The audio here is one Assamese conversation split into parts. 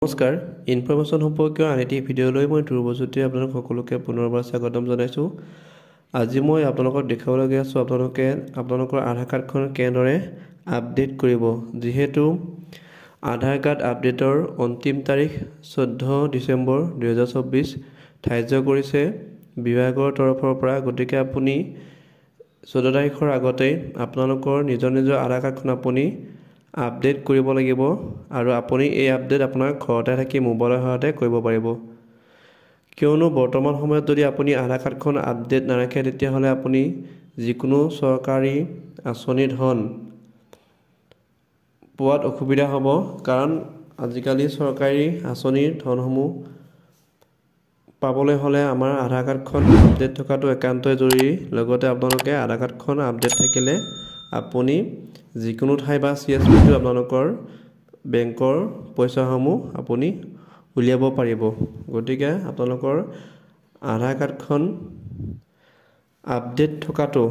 নমস্কাৰ ইনফৰমেশ্যন সম্পৰ্কীয় আন এটি ভিডিঅ'লৈ মই ধ্ৰুৱজ্যোতি আপোনালোক সকলোকে পুনৰবাৰ স্বাগতম জনাইছোঁ। আজি মই আপোনালোকক দেখাবলৈ গৈ আছোঁ আপোনালোকৰ আধাৰ কাৰ্ডখন কেনেদৰে আপডেট কৰিব। যিহেতু আধাৰ কাৰ্ড আপডেটৰ অন্তিম তাৰিখ 14 ডিচেম্বৰ 2024 ধাৰ্য কৰিছে বিভাগৰ তৰফৰ পৰা। গতিকে আপুনি 14 তাৰিখৰ আগতেই আপোনালোকৰ নিজৰ আধাৰ কাৰ্ডখন আপুনি আপডেট কৰিব লাগিব আৰু আপুনি এই আপডেট আপোনাৰ ঘৰতে থাকি মোবাইলৰ সহায়তে কৰিব পাৰিব। কিয়নো বৰ্তমান সময়ত যদি আপুনি আধাৰ কাৰ্ডখন আপডেট নাৰাখে তেতিয়াহ'লে আপুনি যিকোনো চৰকাৰী আঁচনি ধন পোৱাত অসুবিধা হ'ব। কাৰণ আজিকালি চৰকাৰী আঁচনিৰ ধনসমূহ পাবলৈ হ'লে আমাৰ আধাৰ কাৰ্ডখন আপডেট থকাটো একান্তই জৰুৰী। লগতে আপোনালোকে আধাৰ কাৰ্ডখন আপডেট থাকিলে আপুনি যিকোনো ঠাই বা CSPটো আপোনালোকৰ বেংকৰ পইচাসমূহ আপুনি উলিয়াব পাৰিব। গতিকে আপোনালোকৰ আধাৰ কাৰ্ডখন আপডেট থকাটো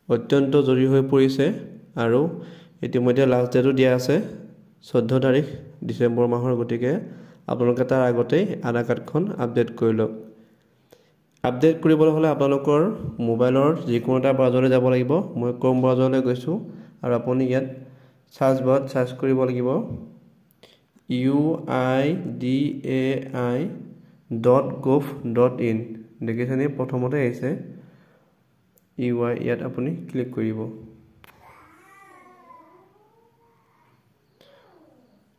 অত্যন্ত জৰুৰী হৈ পৰিছে আৰু ইতিমধ্যে লাষ্ট ডেটো দিয়া আছে 14 তাৰিখ ডিচেম্বৰ মাহৰ। গতিকে আপোনালোকে তাৰ আগতেই আধাৰ কাৰ্ডখন আপডেট কৰি লওক। আপডেট কৰিবলৈ হ'লে আপোনালোকৰ মোবাইলৰ যিকোনো এটা ব্ৰাউজাৰলৈ যাব লাগিব। মই ক্ৰম ব্ৰাউজাৰলৈ গৈছোঁ আৰু আপুনি ইয়াত সাৰ্চ বাৰত সাৰ্চ কৰিব লাগিব uidai.gov.in। দেখিছেনে প্ৰথমতে আহিছে UI, ইয়াত আপুনি ক্লিক কৰিব।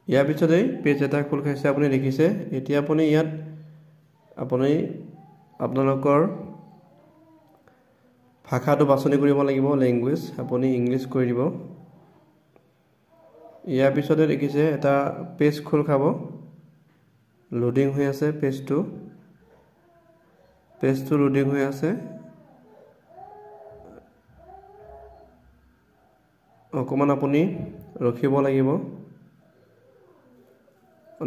ইয়াৰ পিছতেই পেজ এটা খোল খাইছে আপুনি দেখিছে। এতিয়া আপুনি ইয়াত আপোনালোকৰ ভাষাটো বাছনি কৰিব লাগিব, লেংগুৱেজ আপুনি ইংলিছ কৰি দিব। ইয়াৰ পিছতে দেখিছে এটা পেজ খোল খাব, লোডিং হৈ আছে পেজটো লোডিং হৈ আছে। অকণমান আপুনি ৰখিব লাগিব,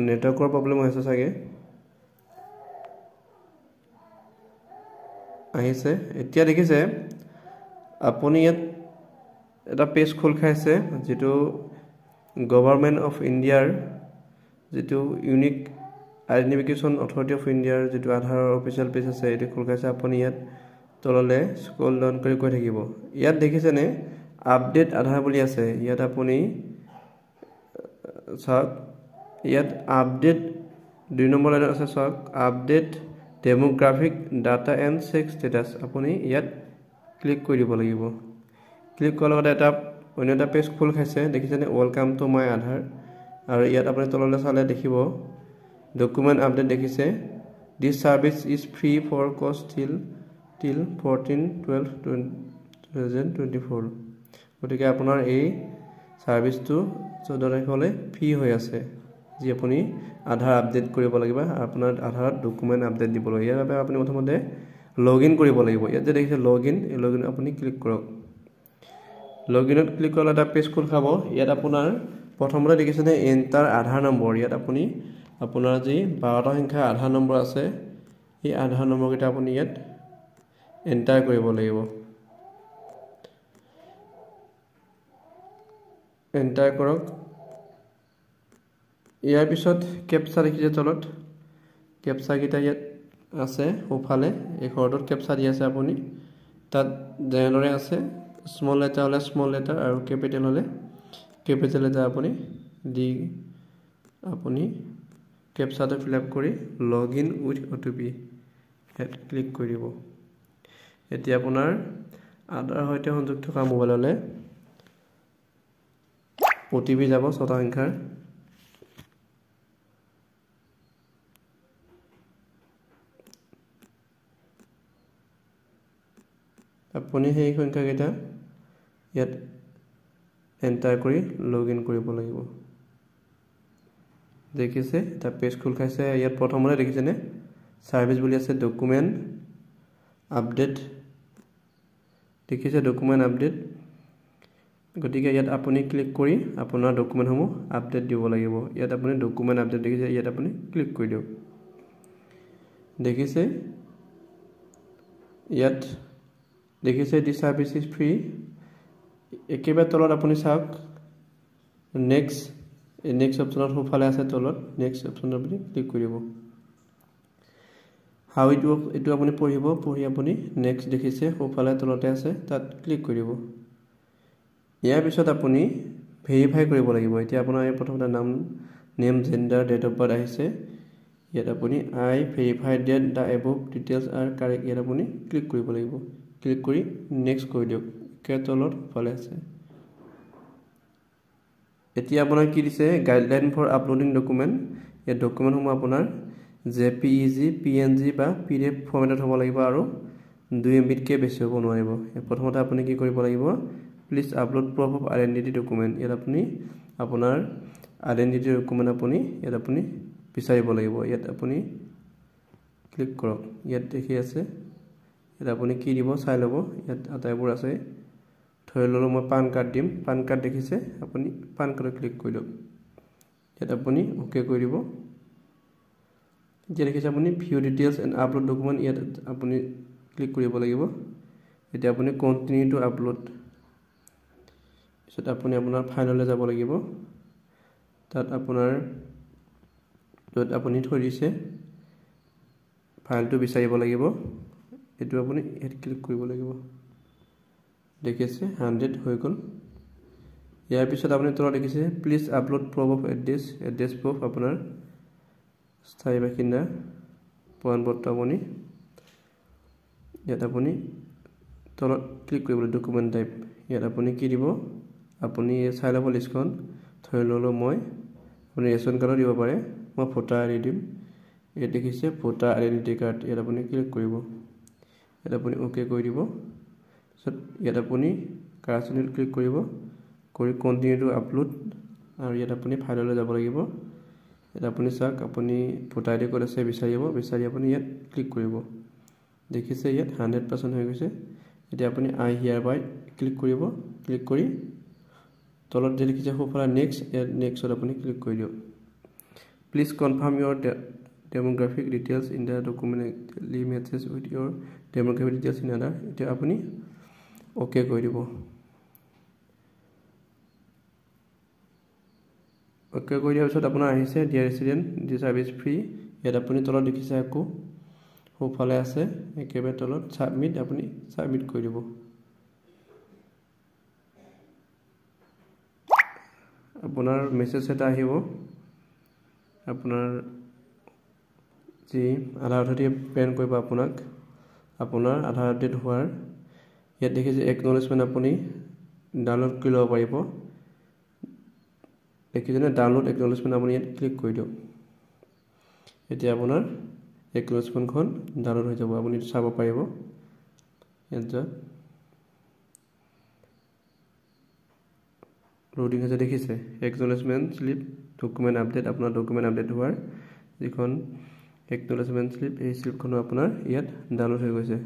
নেটৱৰ্কৰ প্ৰব্লেম হৈছে চাগে। আহিছে এতিয়া দেখিছে আপুনি ইয়াত এটা পেজ খোল খাইছে যিটো গভৰ্ণমেণ্ট অফ ইণ্ডিয়াৰ যিটো ইউনিক আইডেণ্টিফিকেশ্যন অথৰিটি অফ ইণ্ডিয়াৰ যিটো আধাৰৰ অফিচিয়েল পেজ আছে এইটো খোল খাইছে। আপুনি ইয়াত তললৈ স্ক্ৰল ডাউন কৰি গৈ থাকিব। ইয়াত দেখিছেনে আপডেট আধাৰ বুলি আছে। ইয়াত আপুনি চাওক, ইয়াত আপডেট 2 নম্বৰ লাইনত আছে। চাওক update demographic data and check status. আপুনি ইয়াত ক্লিক কৰি দিব লাগিব। ক্লিক কৰাৰ লগতে অন্য এটা পেজ খোল খাইছে দেখিছেনে ৱেলকাম টু মাই আধাৰ। আৰু ইয়াত আপুনি তললৈ চালে দেখিব ডকুমেণ্ট আপডেট দেখিছে। দিছ ছাৰ্ভিচ ইজ ফ্ৰী ফৰ কষ্ট টিল 14/12/2024। গতিকে আপোনাৰ এই ছাৰ্ভিচটো 14 তাৰিখলৈ ফ্ৰী হৈ আছে, যি আপুনি আধাৰ আপডেট কৰিব লাগিব। আপোনাৰ আধাৰত ডকুমেণ্ট আপডেট দিব লাগিব। ইয়াৰ বাবে আপুনি প্ৰথমতে লগ ইন কৰিব লাগিব। ইয়াত যে দেখিছে লগ ইন, এই লগ ইন আপুনি ক্লিক কৰক। লগ ইনত ক্লিক কৰিলে এটা পেজ খোল খাব। ইয়াত আপোনাৰ প্ৰথমতে দেখিছেনে এণ্টাৰ আধাৰ নম্বৰ। ইয়াত আপুনি আপোনাৰ যি 12টা সংখ্যাৰ আধাৰ নম্বৰ আছে এই আধাৰ নম্বৰকেইটা আপুনি ইয়াত এণ্টাৰ কৰিব লাগিব। এণ্টাৰ কৰক। ইয়াৰ পিছত কেপচা দেখিছে তলত, কেপচাকেইটা ইয়াত আছে সোঁফালে এই ঘৰটোত কেপচা দি আছে। আপুনি তাত যেনেদৰে আছে স্মল লেটাৰ হ'লে স্মল লেটাৰ আৰু কেপিটেল হ'লে কেপিটেল লেটাৰ আপুনি দি আপুনি কেপচাটো ফিল আপ কৰি লগ ইন উইথ OTP ইয়াত ক্লিক কৰি দিব। এতিয়া আপোনাৰ আধাৰৰ সৈতে সংযোগ থকা মোবাইললৈ OTP যাব 6টা সংখ্যাৰ। আপুনি সেই সংখ্যাকেইটা ইয়াত এণ্টাৰ কৰি লগ ইন কৰিব লাগিব। দেখিছে এটা পেজ খোল খাইছে। ইয়াত প্ৰথমতে দেখিছেনে ছাৰ্ভিচ বুলি আছে, ডকুমেণ্ট আপডেট দেখিছে, ডকুমেণ্ট আপডেট। গতিকে ইয়াত আপুনি ক্লিক কৰি আপোনাৰ ডকুমেণ্টসমূহ আপডেট দিব লাগিব। ইয়াত আপুনি ডকুমেণ্ট আপডেট দেখিছে, ইয়াত আপুনি ক্লিক কৰি দিয়ক। দেখিছে ইয়াত দেখিছে দি ছাৰ্ভিচ ইজ ফ্ৰী। একেবাৰে তলত আপুনি চাওক নেক্সট নেক্সট অপশ্যনত সোঁফালে আছে তলত নেক্সট অপশ্যনত আপুনি ক্লিক কৰিব হাউ ইট ৱৰ্ক এইটো আপুনি পঢ়ি আপুনি নেক্সট দেখিছে সোঁফালে তলতে আছে তাত ক্লিক কৰিব ইয়াৰ পিছত আপুনি ভেৰিফাই কৰিব লাগিব এতিয়া আপোনাৰ প্ৰথমতে name gender date of birth আহিছে ইয়াত আপুনি I verify that the above details are correct ইয়াত আপুনি ক্লিক কৰিব লাগিব ক্লিক কৰি নেক্সট কৰি দিয়ক কে তলত সোঁফালে আছে এতিয়া আপোনাৰ কি দিছে গাইডলাইন ফৰ আপলোডিং ডকুমেণ্ট এই ডকুমেণ্টসমূহ আপোনাৰ JPEG PNG বা PDF ফৰ্মেটত হ'ব লাগিব আৰু 2 MBতকৈ বেছি হ'ব নোৱাৰিব প্ৰথমতে আপুনি কি কৰিব লাগিব please upload proof of identity document ইয়াত আপুনি আপোনাৰ আইডেন্টিটি ডকুমেণ্ট আপুনি ইয়াত আপুনি বিচাৰিব লাগিব ইয়াত আপুনি ক্লিক কৰক ইয়াত দেখি আছে ইয়াত আপুনি কি দিব চাই ল'ব ইয়াত আটাইবোৰ আছে ধৰি ললো মই পান কাৰ্ড দিম পান কাৰ্ড দেখিছে আপুনি পান কাৰ্ডত ক্লিক কৰি দিয়ক ইয়াত আপুনি ওকে কৰি দিব এতিয়া দেখিছে আপুনি view details and upload document ইয়াত আপুনি ক্লিক কৰিব লাগিব এতিয়া আপুনি কন্টিনিউ টু আপলোড পিছত আপুনি আপোনাৰ ফাইললৈ যাব লাগিব তাত আপোনাৰ য'ত আপুনি থৈ দিছে ফাইলটো বিচাৰিব লাগিব এইটো আপুনি ইয়াত ক্লিক কৰিব লাগিব দেখিছে 100 হৈ গ'ল ইয়াৰ পিছত আপুনি তলত দেখিছে please upload proof of address proof আপোনাৰ স্থায়ী বাসিন্দা প্ৰমাণপত্ৰ আপুনি ইয়াত আপুনি তলত ক্লিক কৰিব ডকুমেণ্ট টাইপ ইয়াত আপুনি কি দিব আপুনি চাই ল'ব লিষ্টখন ধৰি ল'লো মই আপুনি ৰেচন কাৰ্ডো দিব পাৰে মই ভোটাৰ আইডি দিম ইয়াত দেখিছে ভোটাৰ আইডেন্টিটি কাৰ্ড ইয়াত আপুনি ক্লিক কৰিব ইয়াত আপুনি ওকে কৰি দিব পিছত ইয়াত আপুনি কাৰেক্টত ক্লিক কৰিব কৰি কন্টিনিউ টু আপলোড আৰু ইয়াত আপুনি ফাইললৈ যাব লাগিব ইয়াত আপুনি চাওক আপুনি ভোটাৰ আইডি ক'ত আছে বিচাৰি আপুনি ইয়াত ক্লিক কৰিব দেখিছে ইয়াত 100% হৈ গৈছে এতিয়া আপুনি আই হিয়াৰ বাই ক্লিক কৰিব ক্লিক কৰি তলত যে লিখিছে সোঁফালে নেক্সট আপুনি ক্লিক কৰি দিয়ক please confirm Euro demographic details in the document matches with your demographic details in other এতিয়া আপুনি ওকে কৰি দিব ওকে কৰি দিয়াৰ পিছত আপোনাৰ আহিছে ডিয়াৰ ৰেচিডেন্ট দি সাৰ্ভিস ফ্ৰী ইয়াত আপুনি তলত দেখিছে আকৌ সোঁফালে আছে একেবাৰে তলত সাবমিট আপুনি সাবমিট কৰি দিব আপোনাৰ মেছেজ এটা আহিব আপোনাৰ যি আধাৰ আপডেট পেন কৰিব আপোনাৰ আধাৰ আপডেট হোৱাৰ ইয়াত দেখিছে একনলেজমেন্ট আপুনি ডাউনলোড কৰি ল'ব পাৰিব দেখিছেনে ডাউনলোড একনলেজমেন্ট আপুনি ইয়াত ক্লিক কৰি দিয়ক এতিয়া আপোনাৰ একনলেজমেন্টখন ডাউনলোড হৈ যাব আপুনি চাব পাৰিব ইয়াত লোডিং হৈছে দেখিছে একনলেজমেন্ট স্লিপ ডকুমেন্ট আপডেট আপোনাৰ ডকুমেন্ট আপডেট হোৱাৰ যিখন একনলেজমেন্ট স্লিপ এই স্লিপখনো আপোনাৰ ইয়াত ডাউনলোড হৈ গৈছে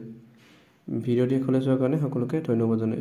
ভিডিঅ' দেখুৱালে চোৱাৰ কাৰণে সকলোকে ধন্যবাদ জনাইছো